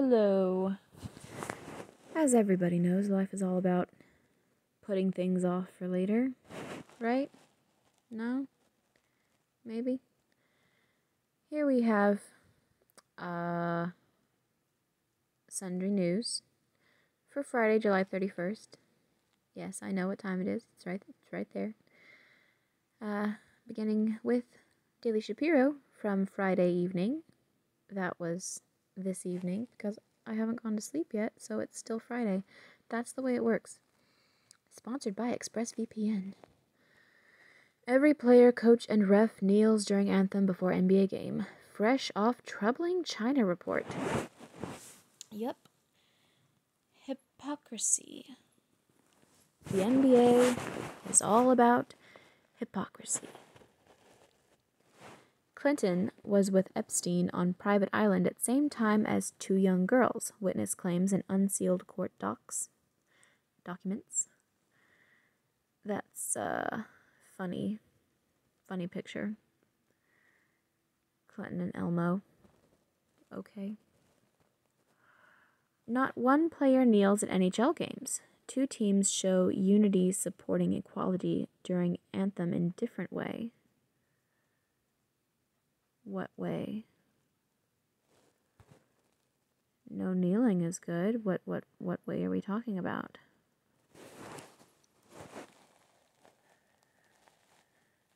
hello. As everybody knows, life is all about putting things off for later, right? No? Maybe? Here we have, Sundry News for Friday, July 31st. Yes, I know what time it is. It's right there. Beginning with Daily Shapiro from Friday evening. That was this evening, because I haven't gone to sleep yet, so it's still Friday. That's the way it works. Sponsored by ExpressVPN. Every player, coach, and ref kneels during anthem before NBA game. Fresh off troubling China report. Yep. Hypocrisy. The NBA is all about hypocrisy. Clinton was with Epstein on private island at same time as two young girls, witness claims in unsealed court documents. That's funny picture. Clinton and Elmo. Okay. Not one player kneels at NHL games. Two teams show unity supporting equality during anthem in different way. What way? No kneeling is good. What way are we talking about?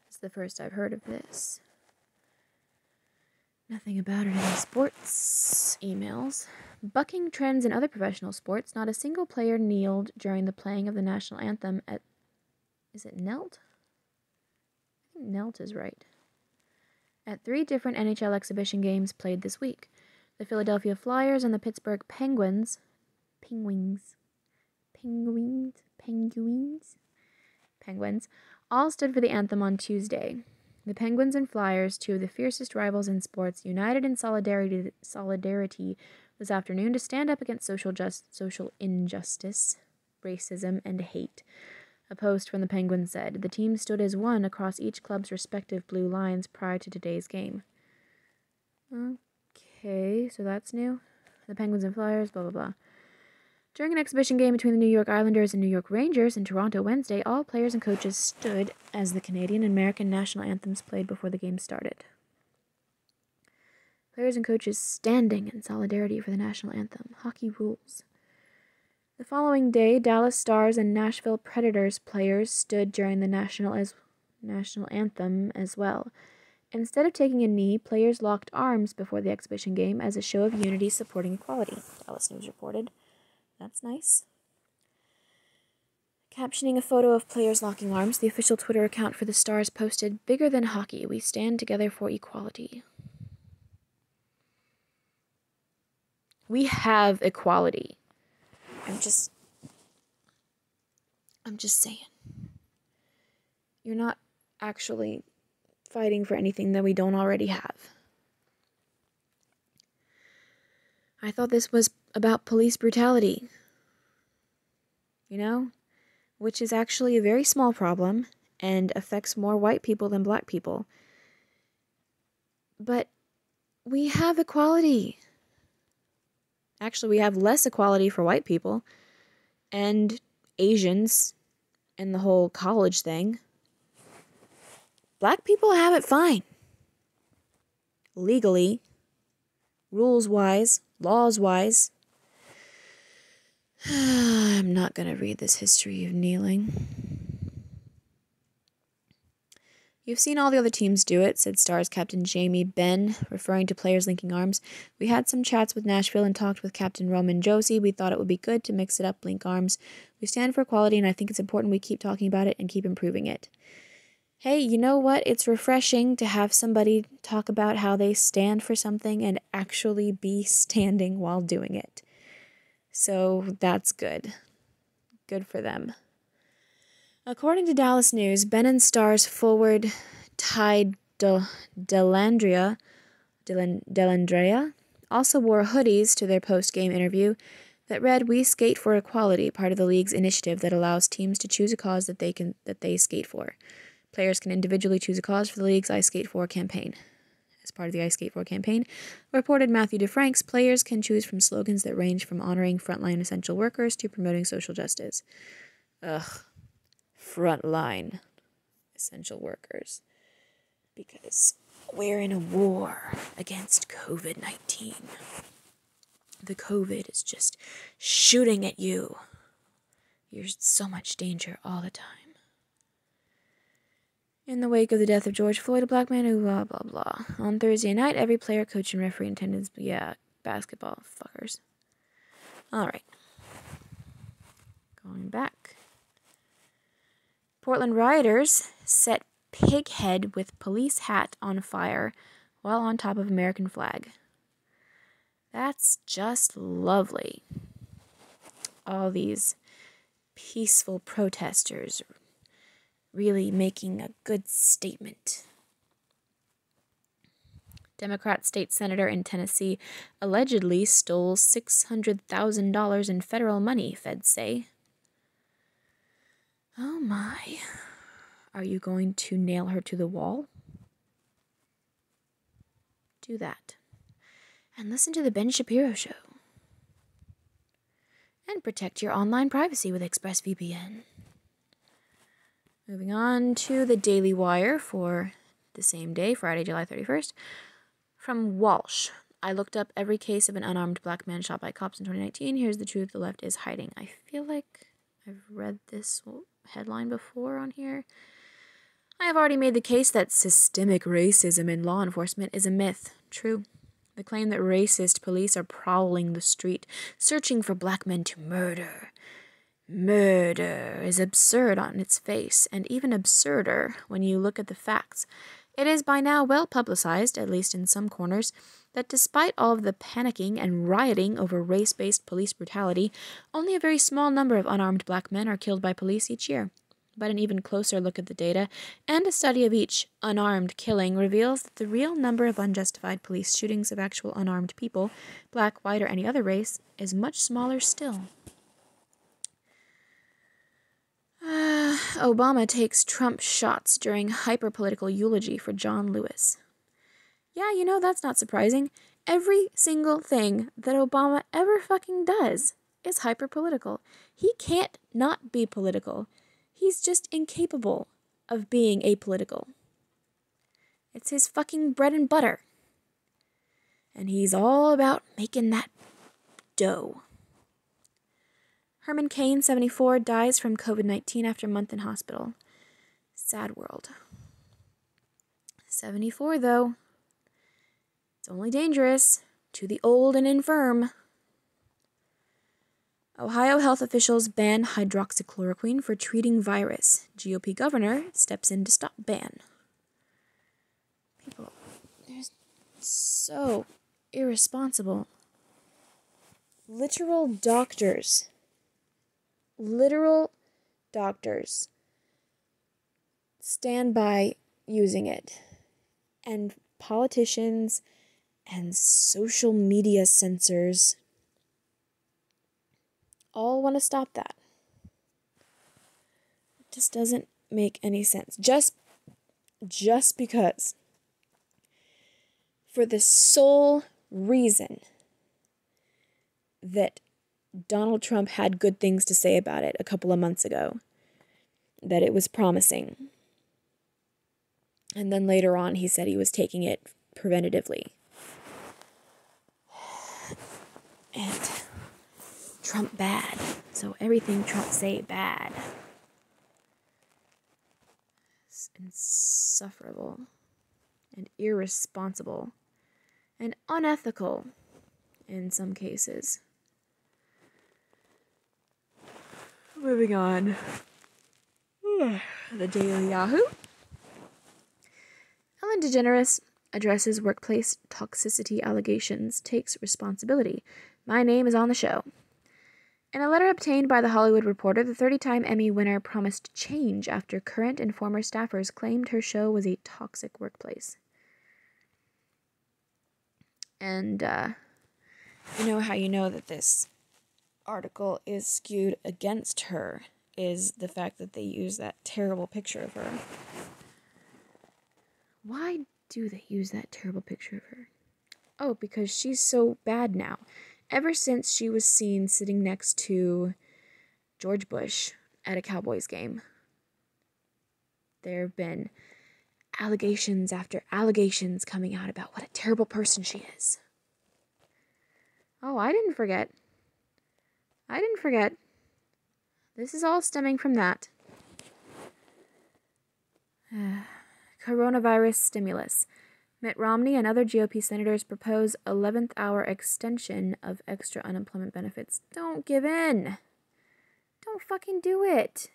It's the first I've heard of this. Nothing about it in the sports emails. Bucking trends in other professional sports, not a single player kneeled during the playing of the national anthem at... Is it knelt? I think knelt is right. At 3 different NHL exhibition games played this week. The Philadelphia Flyers and the Pittsburgh Penguins all stood for the anthem on Tuesday. The Penguins and Flyers, two of the fiercest rivals in sports, united in solidarity this afternoon to stand up against social injustice, racism, and hate. A post from the Penguins said, the team stood as one across each club's respective blue lines prior to today's game. Okay, so that's new. The Penguins and Flyers, blah, blah, blah. During an exhibition game between the New York Islanders and New York Rangers in Toronto Wednesday, all players and coaches stood as the Canadian and American national anthems played before the game started. Players and coaches standing in solidarity for the national anthem. Hockey rules. The following day, Dallas Stars and Nashville Predators players stood during the national anthem as well. Instead of taking a knee, players locked arms before the exhibition game as a show of unity supporting equality, Dallas News reported. That's nice. Captioning a photo of players locking arms, the official Twitter account for the Stars posted, "Bigger than hockey, we stand together for equality." We have equality. I'm just saying. You're not actually fighting for anything that we don't already have. I thought this was about police brutality. You know? Which is actually a very small problem and affects more white people than black people. But we have equality. Actually, we have less equality for white people and Asians and the whole college thing. Black people have it fine. Legally, rules-wise, laws-wise. I'm not going to read this history of kneeling. You've seen all the other teams do it, said Stars captain Jamie Benn, referring to players linking arms. We had some chats with Nashville and talked with Captain Roman Josie. We thought it would be good to mix it up, link arms. We stand for equality, and I think it's important we keep talking about it and keep improving it. Hey, you know what? It's refreshing to have somebody talk about how they stand for something and actually be standing while doing it. So that's good. Good for them. According to Dallas News, Ben and Stars forward Ty Dellandrea also wore hoodies to their post-game interview that read, "We skate for equality," part of the league's initiative that allows teams to choose a cause that they skate for. Players can individually choose a cause for the league's I Skate For campaign. As part of the Ice Skate 4 campaign, reported Matthew DeFrank's players can choose from slogans that range from honoring frontline essential workers to promoting social justice. Ugh. Frontline essential workers. Because we're in a war against COVID-19. The COVID is just shooting at you. You're in so much danger all the time. In the wake of the death of George Floyd, a black man who blah, blah, blah. On Thursday night, every player, coach, and referee in attendance, basketball fuckers. All right. Going back. Portland rioters set pig head with police hat on fire while on top of American flag. That's just lovely. All these peaceful protesters really making a good statement. Democrat state senator in Tennessee allegedly stole $600,000 in federal money, feds say. Oh my. Are you going to nail her to the wall? Do that. And listen to the Ben Shapiro Show. And protect your online privacy with ExpressVPN. Moving on to the Daily Wire for the same day, Friday, July 31st. From Walsh. I looked up every case of an unarmed black man shot by cops in 2019. Here's the truth the left is hiding. I feel like I've read this headline before on here. I have already made the case that systemic racism in law enforcement is a myth. True. The claim that racist police are prowling the street, searching for black men to murder. Murder is absurd on its face, and even absurder when you look at the facts. It is by now well publicized, at least in some corners, that despite all of the panicking and rioting over race-based police brutality, only a very small number of unarmed black men are killed by police each year. But an even closer look at the data, and a study of each unarmed killing, reveals that the real number of unjustified police shootings of actual unarmed people, black, white, or any other race, is much smaller still. Obama takes Trump shots during hyper-political eulogy for John Lewis. Yeah, you know, that's not surprising. Every single thing that Obama ever fucking does is hyper-political. He can't not be political. He's just incapable of being apolitical. It's his fucking bread and butter. And he's all about making that dough. Herman Cain, 74, dies from COVID-19 after a month in hospital. Sad world. 74, though. It's only dangerous to the old and infirm. Ohio health officials ban hydroxychloroquine for treating virus. GOP governor steps in to stop ban. People, they're so irresponsible. Literal doctors stand by using it. And politicians and social media censors all want to stop that. It just doesn't make any sense. Just because. For the sole reason that Donald Trump had good things to say about it a couple of months ago. That it was promising. And then later on he said he was taking it preventatively. And Trump bad. So everything Trump say bad. It's insufferable. And irresponsible. And unethical in some cases. Moving on. The Daily Yahoo. Ellen DeGeneres addresses workplace toxicity allegations, takes responsibility. My name is on the show. In a letter obtained by The Hollywood Reporter, the 30-time Emmy winner promised change after current and former staffers claimed her show was a toxic workplace. And, you know how you know that this article is skewed against her is the fact that they use that terrible picture of her. Why do they use that terrible picture of her? Oh, because she's so bad now. Ever since she was seen sitting next to George Bush at a Cowboys game, there have been allegations after allegations coming out about what a terrible person she is. Oh, I didn't forget. This is all stemming from that. Coronavirus stimulus. Mitt Romney and other GOP senators propose 11th hour extension of extra unemployment benefits. Don't give in. Don't fucking do it.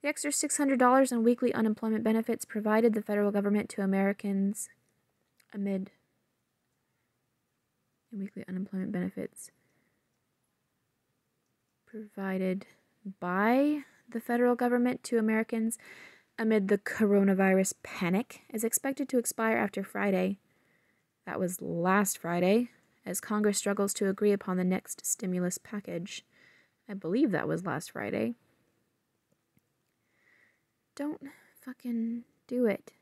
The extra $600 in weekly unemployment benefits provided the federal government to Americans amid weekly unemployment benefits provided by the federal government to Americans amid the coronavirus panic is expected to expire after Friday. That was last Friday, as Congress struggles to agree upon the next stimulus package. I believe that was last Friday. Don't fucking do it.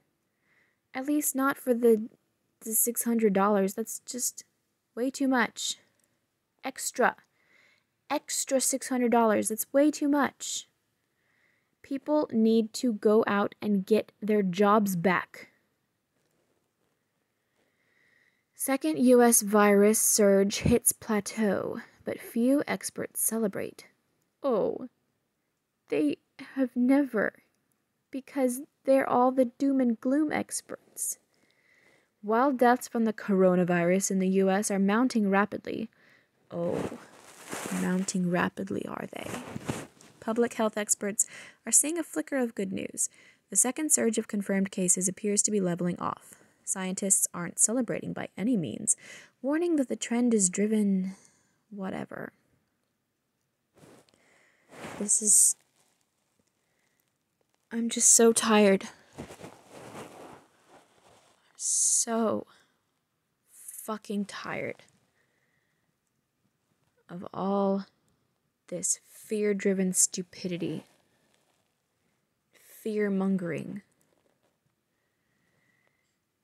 At least not for the $600. That's just way too much. Extra $600. That's way too much. People need to go out and get their jobs back. Second U.S. virus surge hits plateau, but few experts celebrate. Oh, they have never, because they're all the doom and gloom experts. While deaths from the coronavirus in the U.S. are mounting rapidly, mounting rapidly are they? Public health experts are seeing a flicker of good news. The second surge of confirmed cases appears to be leveling off. Scientists aren't celebrating by any means, warning that the trend is driven whatever. I'm just so tired. So fucking tired of all this fear-driven stupidity, fear-mongering.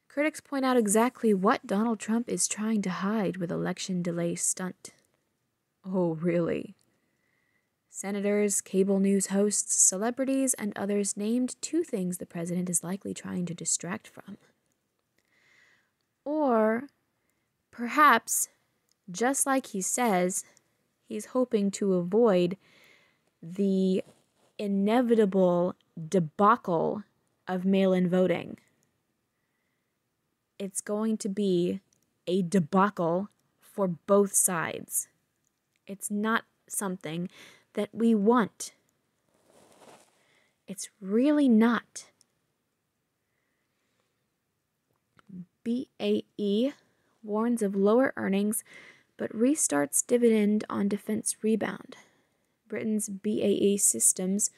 Critics point out exactly what Donald Trump is trying to hide with election delay stunt. Oh, really? Senators, cable news hosts, celebrities, and others named two things the president is likely trying to distract from. Or, perhaps, just like he says, he's hoping to avoid the inevitable debacle of mail-in voting. It's going to be a debacle for both sides. It's not something that we want. It's really not. BAE warns of lower earnings but restarts dividend on defense rebound. Britain's BAE Systems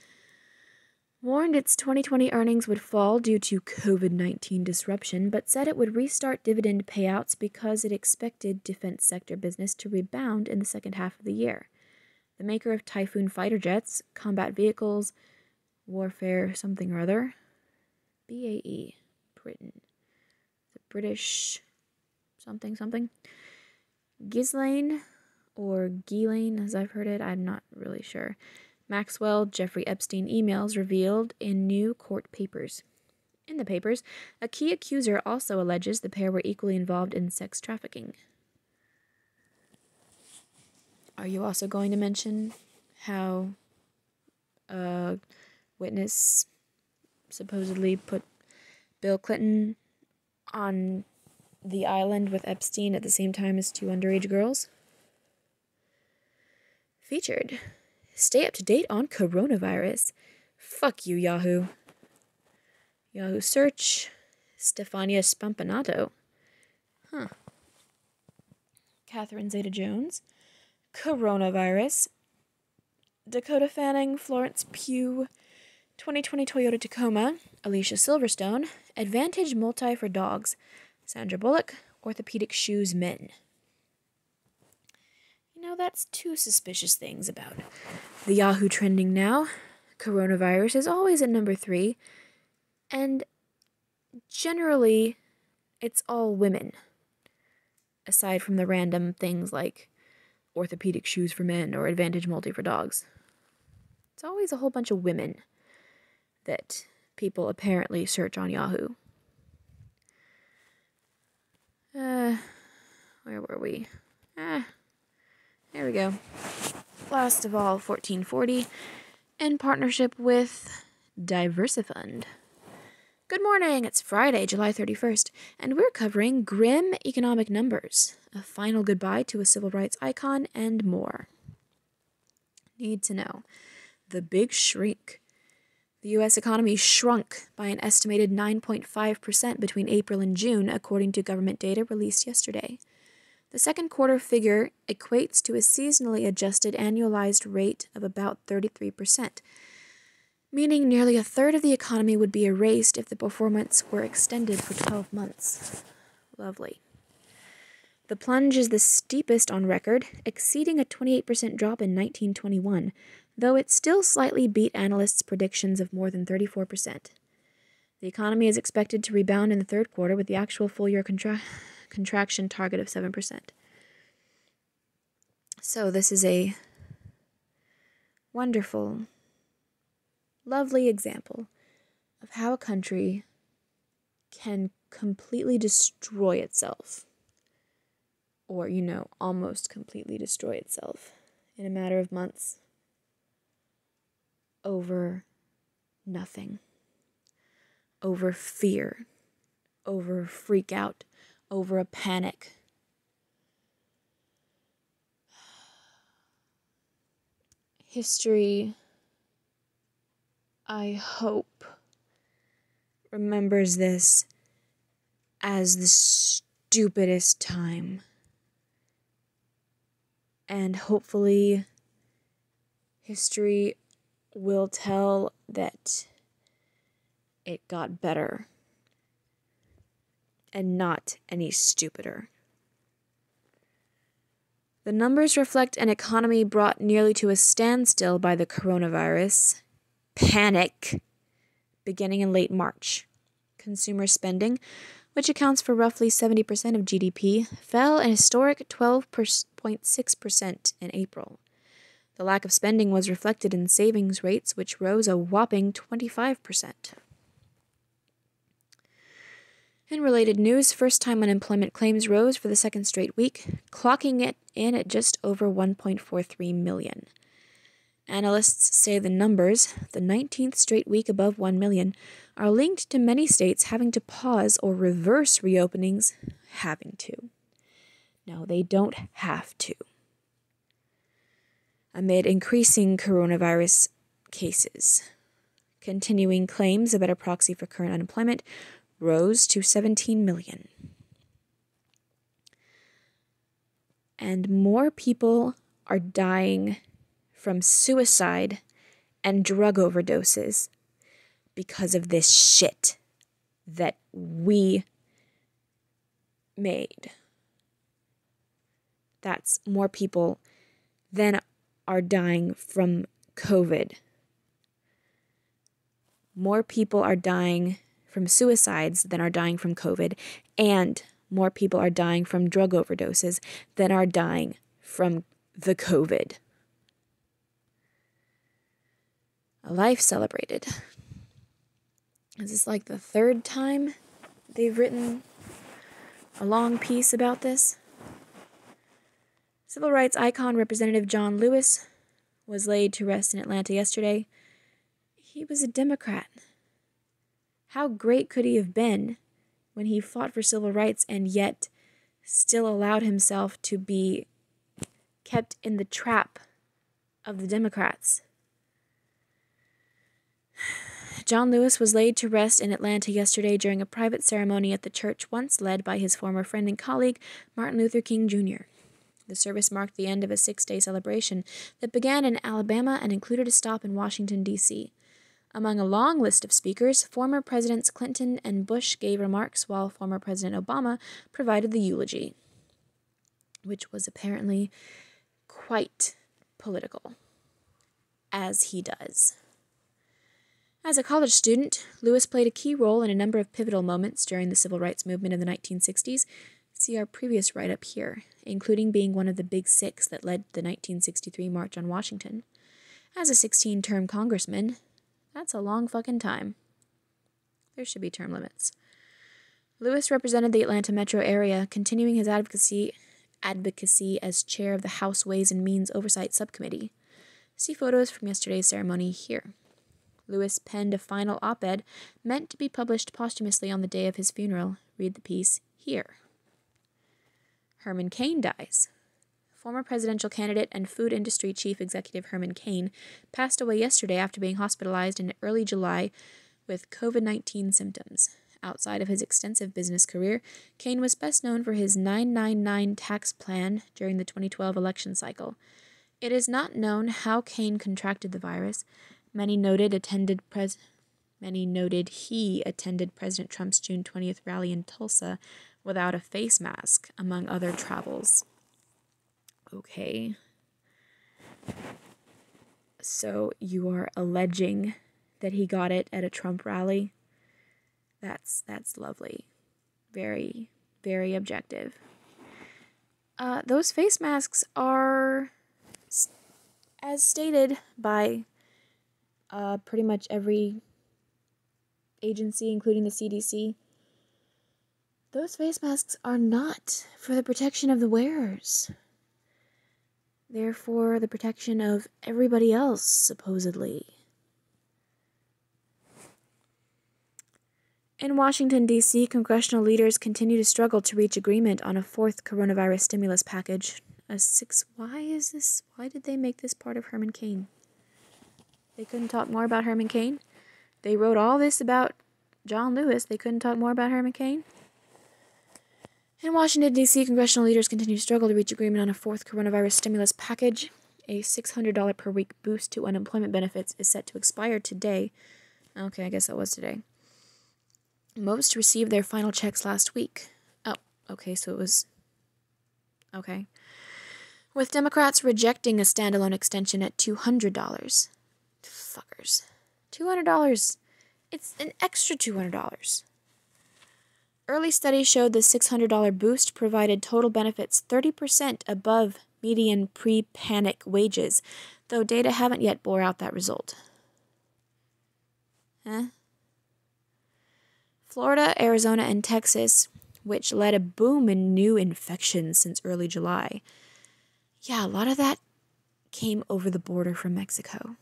warned its 2020 earnings would fall due to COVID-19 disruption, but said it would restart dividend payouts because it expected defense sector business to rebound in the second half of the year. The maker of Typhoon fighter jets, combat vehicles, warfare something or other, BAE, Britain, the British something. Ghislaine, or Ghislaine, as I've heard it, I'm not really sure. Maxwell Jeffrey Epstein emails revealed in new court papers. In the papers, a key accuser also alleges the pair were equally involved in sex trafficking. Are you also going to mention how a witness supposedly put Bill Clinton on the island with Epstein at the same time as two underage girls? Featured. Stay up to date on coronavirus. Fuck you, Yahoo. Yahoo search. Stefania Spampanato. Catherine Zeta-Jones. Coronavirus. Dakota Fanning, Florence Pugh. 2020 Toyota Tacoma. Alicia Silverstone. Advantage Multi for Dogs. Sandra Bullock. Orthopedic Shoes Men. That's two suspicious things about the Yahoo trending now. Coronavirus is always at number 3. And generally, it's all women, aside from the random things like orthopedic shoes for men or Advantage Multi for dogs. It's always a whole bunch of women that people apparently search on Yahoo. Where were we? There we go. Last of all, 1440, in partnership with Diversifund. Good morning, it's Friday, July 31st, and we're covering grim economic numbers, a final goodbye to a civil rights icon, and more. Need to know. The big shrink. The U.S. economy shrunk by an estimated 9.5% between April and June, according to government data released yesterday. The second quarter figure equates to a seasonally adjusted annualized rate of about 33%, meaning nearly a third of the economy would be erased if the performance were extended for 12 months. Lovely. The plunge is the steepest on record, exceeding a 28% drop in 1921, though it still slightly beat analysts' predictions of more than 34%. The economy is expected to rebound in the third quarter with the actual full-year contraction target of 7%. So this is a wonderful, lovely example of how a country can completely destroy itself, or, almost completely destroy itself in a matter of months over nothing, over fear, over freak out, over a panic. History, I hope, remembers this as the stupidest time. And hopefully, history will tell that it got better and not any stupider. The numbers reflect an economy brought nearly to a standstill by the coronavirus panic beginning in late March. Consumer spending, which accounts for roughly 70% of GDP, fell a historic 12.6% in April. The lack of spending was reflected in savings rates, which rose a whopping 25%. In related news, first-time unemployment claims rose for the second straight week, clocking it in at just over 1.43 million. Analysts say the numbers, the 19th straight week above 1 million, are linked to many states having to pause or reverse reopenings, having to. No, they don't have to. Amid increasing coronavirus cases, continuing claims, a better proxy for current unemployment, rose to 17 million. And more people are dying from suicide and drug overdoses because of this shit that we made. That's more people than are dying from COVID. More people are dying from suicides than are dying from COVID, and more people are dying from drug overdoses than are dying from the COVID. A life celebrated. Is this like the third time they've written a long piece about this? Civil rights icon Representative John Lewis was laid to rest in Atlanta yesterday. He was a Democrat. How great could he have been when he fought for civil rights and yet still allowed himself to be kept in the trap of the Democrats? John Lewis was laid to rest in Atlanta yesterday during a private ceremony at the church once led by his former friend and colleague, Martin Luther King Jr. The service marked the end of a 6-day celebration that began in Alabama and included a stop in Washington, D.C. Among a long list of speakers, former Presidents Clinton and Bush gave remarks while former President Obama provided the eulogy, which was apparently quite political, as he does. As a college student, Lewis played a key role in a number of pivotal moments during the civil rights movement in the 1960s. See our previous write-up here, including being one of the Big Six that led the 1963 March on Washington. As a 16-term congressman, that's a long fucking time. There should be term limits. Lewis represented the Atlanta metro area, continuing his advocacy as chair of the House Ways and Means Oversight Subcommittee. See photos from yesterday's ceremony here. Lewis penned a final op-ed meant to be published posthumously on the day of his funeral. Read the piece here. Herman Cain dies. Former presidential candidate and food industry chief executive Herman Cain passed away yesterday after being hospitalized in early July with COVID-19 symptoms. Outside of his extensive business career, Cain was best known for his 999 tax plan during the 2012 election cycle. It is not known how Cain contracted the virus. Many noted he attended President Trump's June 20th rally in Tulsa without a face mask, among other travels. Okay. So you are alleging that he got it at a Trump rally? That's lovely. Very, very objective. Those face masks are, as stated by pretty much every agency, including the CDC, those face masks are not for the protection of the wearers. They're for the protection of everybody else, supposedly. In Washington, D.C., congressional leaders continue to struggle to reach agreement on a fourth coronavirus stimulus package. Why did they make this part of Herman Cain? They couldn't talk more about Herman Cain? They wrote all this about John Lewis. They couldn't talk more about Herman Cain? In Washington, D.C., congressional leaders continue to struggle to reach agreement on a fourth coronavirus stimulus package. A $600 per week boost to unemployment benefits is set to expire today. Okay, I guess that was today. Most received their final checks last week. Oh, okay, so it was... Okay. With Democrats rejecting a standalone extension at $200. Fuckers. $200. It's an extra $200. Early studies showed the $600 boost provided total benefits 30% above median pre-panic wages, though data haven't yet bore out that result. Florida, Arizona, and Texas, which led a boom in new infections since early July. Yeah, a lot of that came over the border from Mexico.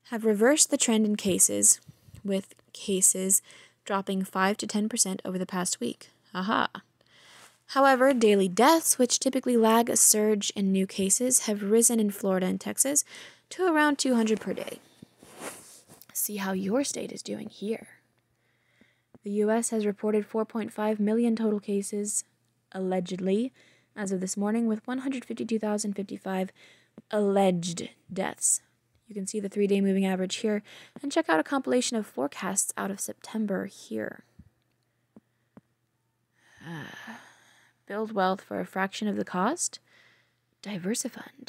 Have reversed the trend in cases, with cases dropping 5 to 10% over the past week. Aha. However, daily deaths, which typically lag a surge in new cases, have risen in Florida and Texas to around 200 per day. See how your state is doing here. The U.S. has reported 4.5 million total cases, allegedly, as of this morning, with 152,055 alleged deaths. You can see the 3-day moving average here, and check out a compilation of forecasts out of September here. Build wealth for a fraction of the cost? Diversifund.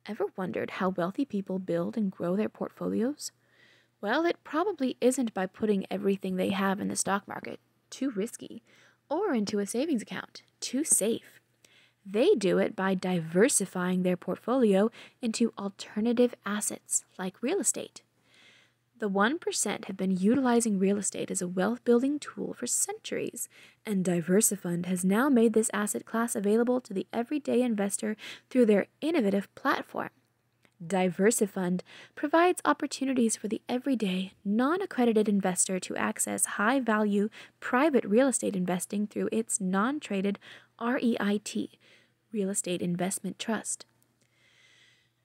Ever wondered how wealthy people build and grow their portfolios? Well, it probably isn't by putting everything they have in the stock market, too risky, or into a savings account, too safe. They do it by diversifying their portfolio into alternative assets, like real estate. The 1% have been utilizing real estate as a wealth-building tool for centuries, and Diversifund has now made this asset class available to the everyday investor through their innovative platform. Diversifund provides opportunities for the everyday, non-accredited investor to access high-value private real estate investing through its non-traded REIT, Real Estate Investment Trust.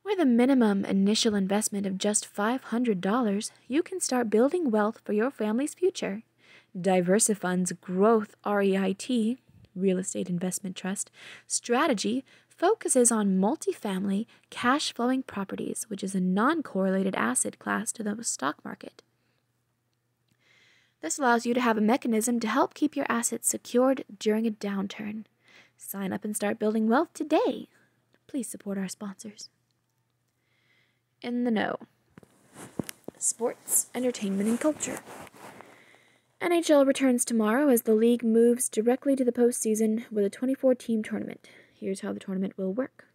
With a minimum initial investment of just $500, you can start building wealth for your family's future. Diversifund's Growth REIT, Real Estate Investment Trust, strategy focuses on multifamily, cash-flowing properties, which is a non-correlated asset class to the stock market. This allows you to have a mechanism to help keep your assets secured during a downturn. Sign up and start building wealth today. Please support our sponsors. In the know. sports, entertainment, and culture. NHL returns tomorrow as the league moves directly to the postseason with a 24-team tournament. Here's how the tournament will work.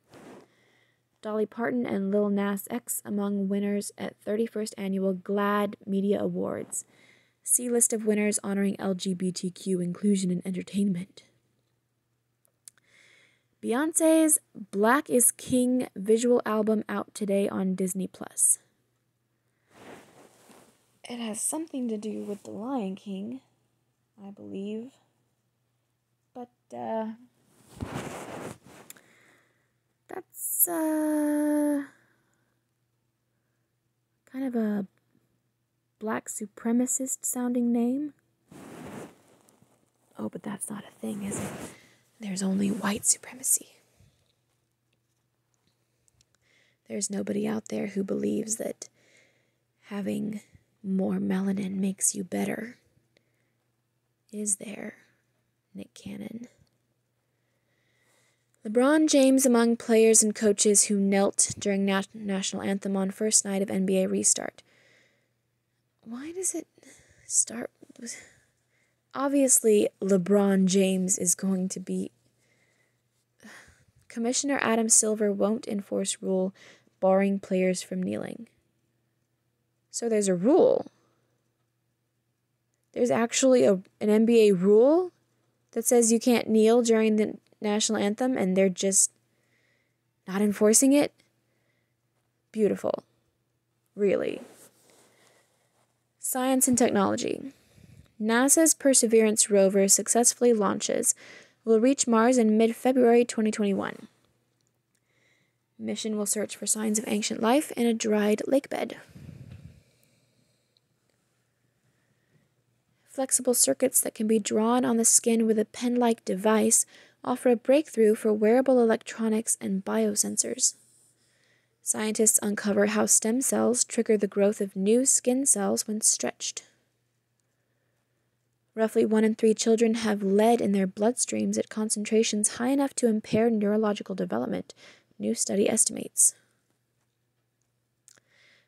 Dolly Parton and Lil Nas X among winners at 31st Annual GLAAD Media Awards. See list of winners honoring LGBTQ inclusion in entertainment. Beyoncé's Black is King visual album out today on Disney+. It has something to do with The Lion King, I believe. But, that's, kind of a black supremacist sounding name. Oh, but that's not a thing, is it? There's only white supremacy. There's nobody out there who believes that having more melanin makes you better. Is there, Nick Cannon? LeBron James among players and coaches who knelt during national anthem on first night of NBA restart. Why does it start? Obviously, LeBron James is going to be... Commissioner Adam Silver won't enforce rule barring players from kneeling. So there's a rule. There's actually an NBA rule that says you can't kneel during the national anthem, and they're just not enforcing it? Beautiful. Really. Science and technology. NASA's Perseverance rover successfully launches, will reach Mars in mid-February 2021. Mission will search for signs of ancient life in a dried lakebed. Flexible circuits that can be drawn on the skin with a pen-like device offer a breakthrough for wearable electronics and biosensors. Scientists uncover how stem cells trigger the growth of new skin cells when stretched. Roughly 1 in 3 children have lead in their bloodstreams at concentrations high enough to impair neurological development, new study estimates.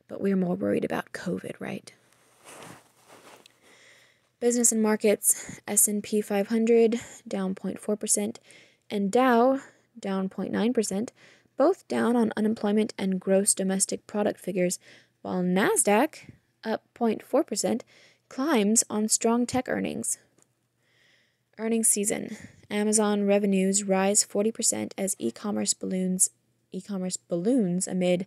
But we're more worried about COVID, right? Business and markets, S&P 500 down 0.4% and Dow down 0.9%, both down on unemployment and gross domestic product figures, while NASDAQ, up 0.4%, climbs on strong tech earnings. Earnings season. Amazon revenues rise 40% as e-commerce balloons amid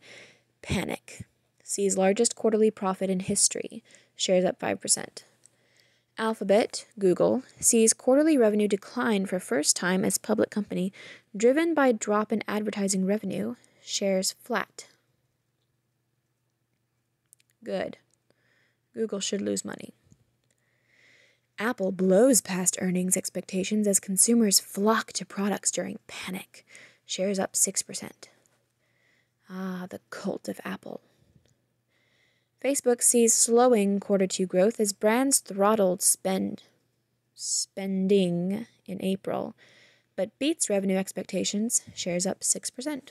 panic. Sees largest quarterly profit in history. Shares up 5%. Alphabet, Google, sees quarterly revenue decline for first time as public company, driven by drop in advertising revenue. Shares flat. Good. Google should lose money. Apple blows past earnings expectations as consumers flock to products during panic. Shares up 6%. Ah, the cult of Apple. Facebook sees slowing Q2 growth as brands throttled spending in April, but beats revenue expectations. Shares up 6%.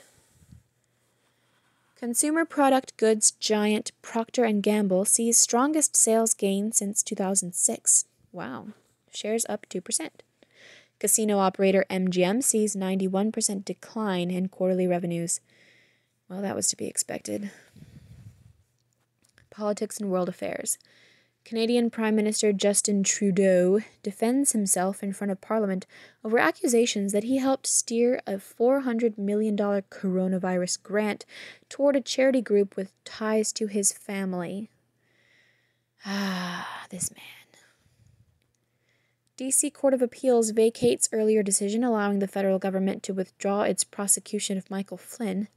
Consumer product goods giant Procter & Gamble sees strongest sales gain since 2006. Wow. Shares up 2%. Casino operator MGM sees 91% decline in quarterly revenues. Well, that was to be expected. Politics and world affairs. Canadian Prime Minister Justin Trudeau defends himself in front of Parliament over accusations that he helped steer a $400 million coronavirus grant toward a charity group with ties to his family. Ah, this man. D.C. Court of Appeals vacates earlier decision allowing the federal government to withdraw its prosecution of Michael Flynn.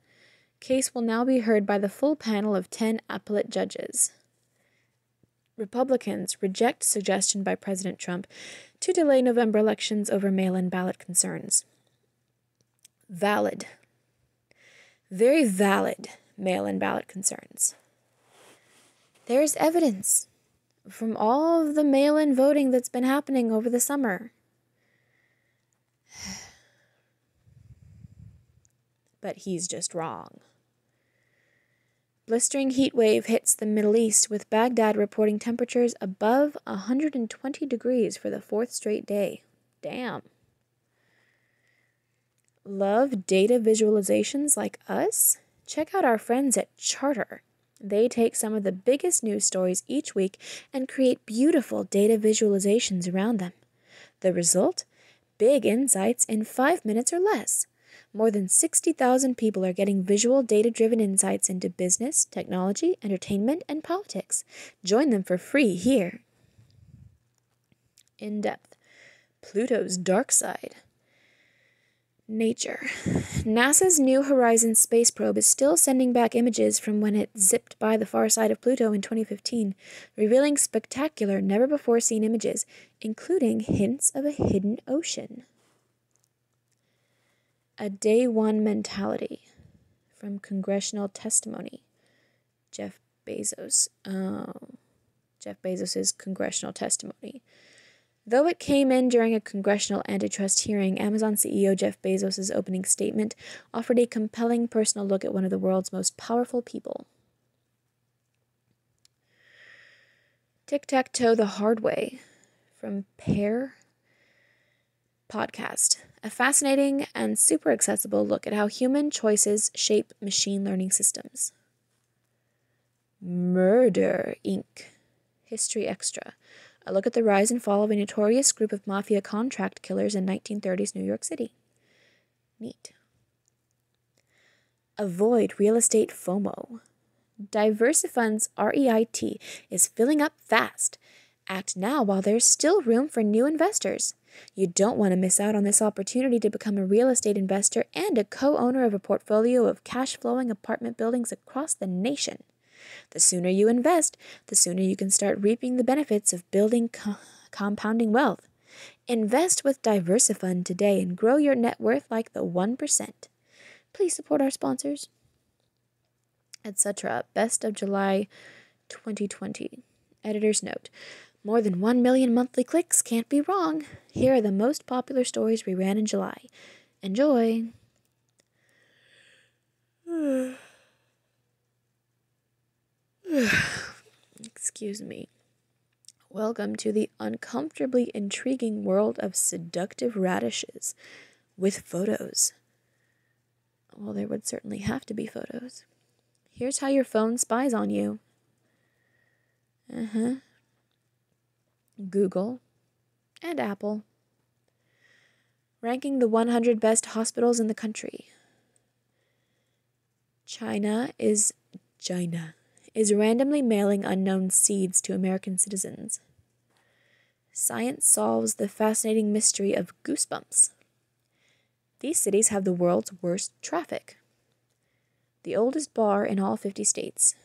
Case will now be heard by the full panel of 10 appellate judges. Republicans reject suggestion by President Trump to delay November elections over mail-in ballot concerns. Valid. Very valid mail-in ballot concerns. There's evidence from all of the mail-in voting that's been happening over the summer. But he's just wrong. Blistering heat wave hits the Middle East, with Baghdad reporting temperatures above 120 degrees for the fourth straight day. Damn. Love data visualizations like us? Check out our friends at Charter. They take some of the biggest news stories each week and create beautiful data visualizations around them. The result? Big insights in 5 minutes or less. More than 60,000 people are getting visual, data-driven insights into business, technology, entertainment, and politics. Join them for free here. In depth. Pluto's dark side. Nature. NASA's New Horizons space probe is still sending back images from when it zipped by the far side of Pluto in 2015, revealing spectacular, never-before-seen images, including hints of a hidden ocean. A Day One Mentality. From Congressional Testimony. Jeff Bezos. Jeff Bezos' congressional testimony. Though it came in during a congressional antitrust hearing, Amazon CEO Jeff Bezos' opening statement offered a compelling personal look at one of the world's most powerful people. Tic-Tac-Toe the Hard Way. From Pear Podcast. A fascinating and super accessible look at how human choices shape machine learning systems. Murder, Inc. History Extra. A look at the rise and fall of a notorious group of mafia contract killers in 1930s New York City. Neat. Avoid real estate FOMO. Diversifund's REIT is filling up fast. Act now while there's still room for new investors. You don't want to miss out on this opportunity to become a real estate investor and a co-owner of a portfolio of cash-flowing apartment buildings across the nation. The sooner you invest, the sooner you can start reaping the benefits of building compounding wealth. Invest with Diversifund today and grow your net worth like the 1%. Please support our sponsors. Etc. Best of July 2020. Editor's note. More than 1 million monthly clicks can't be wrong. Here are the most popular stories we ran in July. Enjoy! Excuse me. Welcome to the uncomfortably intriguing world of seductive radishes with photos. Well, there would certainly have to be photos. Here's how your phone spies on you. Google and Apple. Ranking the 100 best hospitals in the country. China is randomly mailing unknown seeds to American citizens. Science solves the fascinating mystery of goosebumps. These cities have the world's worst traffic. The oldest bar in all 50 states.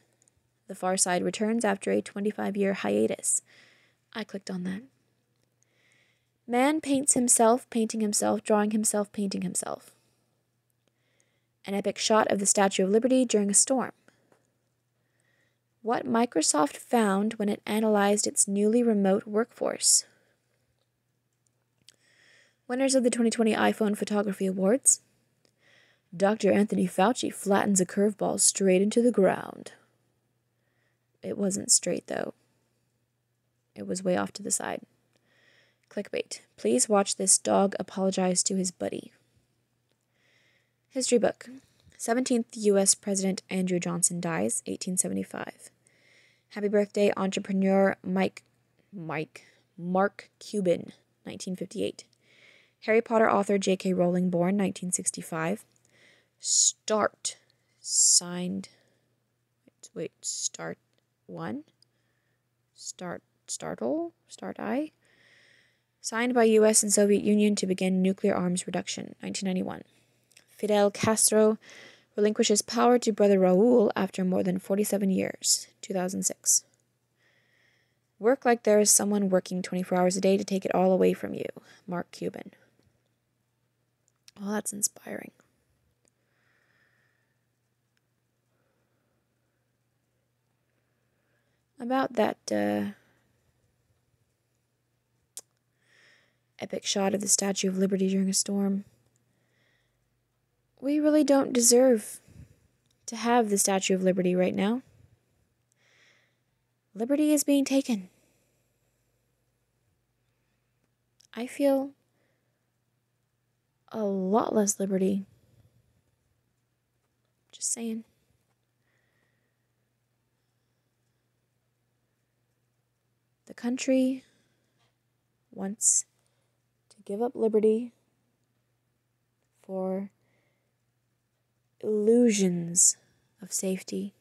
The Far Side returns after a 25-year hiatus. I clicked on that. Man paints himself, painting himself, drawing himself, painting himself. An epic shot of the Statue of Liberty during a storm. What Microsoft found when it analyzed its newly remote workforce. Winners of the 2020 iPhone Photography Awards. Dr. Anthony Fauci flattens a curveball straight into the ground. It wasn't straight, though. It was way off to the side. Clickbait. Please watch this dog apologize to his buddy. History book. 17th U.S. President Andrew Johnson dies, 1875. Happy birthday, entrepreneur Mark Cuban, 1958. Harry Potter author J.K. Rowling, born, 1965. Start. Signed. Start one? Start I? Signed by U.S. and Soviet Union to begin nuclear arms reduction, 1991. Fidel Castro relinquishes power to brother Raul after more than 47 years, 2006. Work like there is someone working 24 hours a day to take it all away from you, Mark Cuban. Well, that's inspiring. About that epic shot of the Statue of Liberty during a storm. We really don't deserve to have the Statue of Liberty right now. Liberty is being taken. I feel a lot less liberty. Just saying. The country wants to give up liberty for illusions of safety.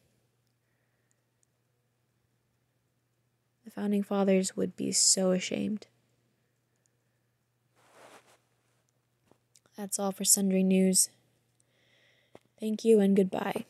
The Founding Fathers would be so ashamed. That's all for Sundry News. Thank you and goodbye.